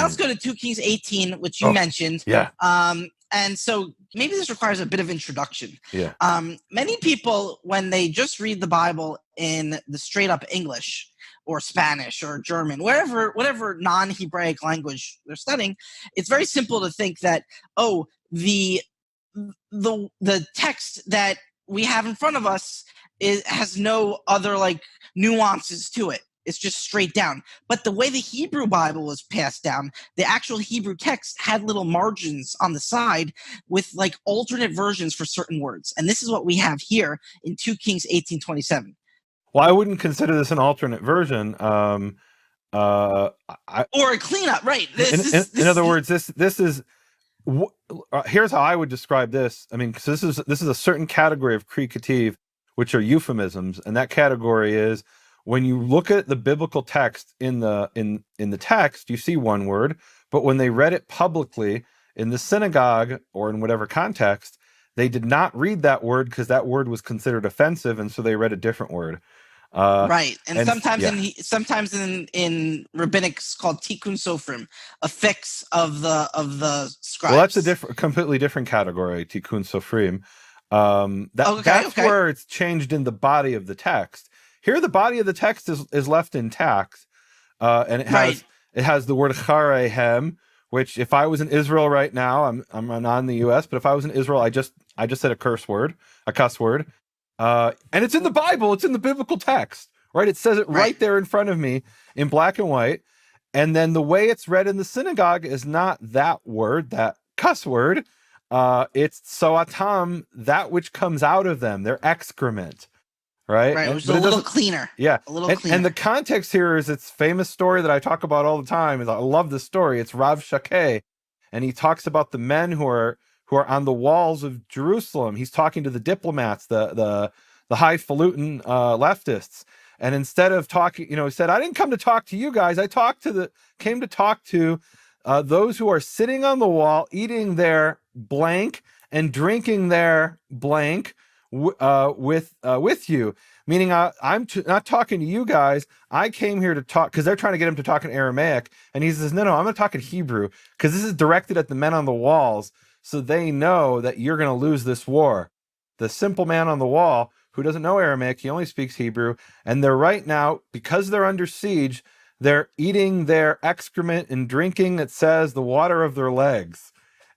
let's go to 2 Kings 18, which you mentioned. Yeah. And so maybe this requires a bit of introduction. Yeah. Many people, when they just read the Bible in the straight up English or Spanish or German, whatever non-Hebraic language they're studying, it's very simple to think that, the text that we have in front of us has no other like nuances to it. It's just straight down. But the way the Hebrew Bible was passed down, the actual Hebrew text had little margins on the side with like alternate versions for certain words. And this is what we have here in 2 Kings 18:27. Well, I wouldn't consider this an alternate version. Or a cleanup, right? In other words, this is. Here's how I would describe this. I mean, because this is a certain category of cricative, which are euphemisms, and that category is when you look at the biblical text in the text, you see one word, but when they read it publicly in the synagogue or in whatever context, they did not read that word because that word was considered offensive, and so they read a different word. Right, and sometimes in rabbinic it's called tikkun sofrim, a fix of the scribes. Well, that's a completely different category, tikkun sofrim. That's where it's changed in the body of the text. Here, the body of the text is left intact, and it has the word charehem, which if I was in Israel right now, I'm not in the U.S., but if I was in Israel, I just said a cuss word. And it's in the Bible. It's in the biblical text, right? It says it right there in front of me in black and white. And then the way it's read in the synagogue is not that word, that cuss word. It's soatam, that which comes out of them, their excrement, right? Right, which is a little cleaner. Yeah. A little cleaner. And the context here is its famous story that I talk about all the time. I love this story. It's Rav Shakeh, and he talks about the men who are on the walls of Jerusalem. He's talking to the diplomats, the highfalutin leftists. And instead of talking, he said, I didn't come to talk to you guys. I came to talk to those who are sitting on the wall, eating their blank and drinking their blank with you. Meaning I'm not talking to you guys. I came here to talk, because they're trying to get him to talk in Aramaic. And he says, no, I'm going to talk in Hebrew, because this is directed at the men on the walls. So they know that you're going to lose this war. The simple man on the wall who doesn't know Aramaic, he only speaks Hebrew. And they're right now, because they're under siege, they're eating their excrement and drinking, it says, the water of their legs.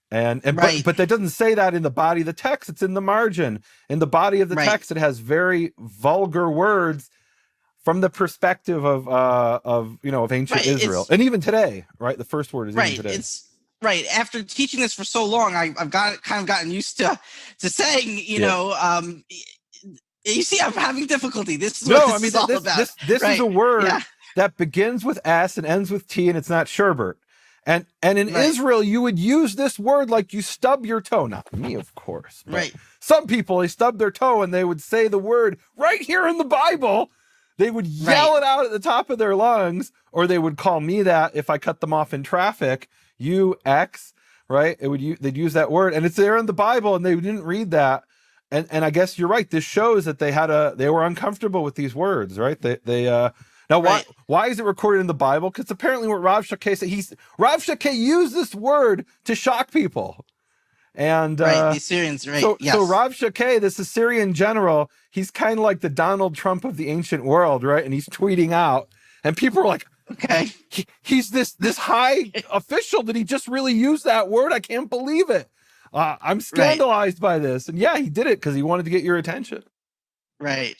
But that doesn't say that in the body of the text. It's in the margin. In the body of the text, it has very vulgar words from the perspective of ancient Israel. And even today, right? The first word is even today. Right. After teaching this for so long, I've gotten used to saying, you see, I'm having difficulty. This is what this is all about. This is a word that begins with S and ends with T, and it's not sherbet. And in Israel, you would use this word like you stub your toe. Not me, of course. But some people, they stub their toe and they would say the word right here in the Bible. They would yell it out at the top of their lungs, or they would call me that if I cut them off in traffic. You X, right? They'd use that word, and it's there in the Bible, and they didn't read that. And I guess you're right. This shows that they were uncomfortable with these words, right? Why is it recorded in the Bible? Because apparently what Rav Shakeh said, Rav Shakeh used this word to shock people. And the Assyrians, So Rav Shakeh, this Assyrian general, he's kind of like the Donald Trump of the ancient world, right? And he's tweeting out, and people are like, okay, he's this high official. Did he just really use that word? I can't believe it. I'm scandalized by this. And he did it because he wanted to get your attention. Right.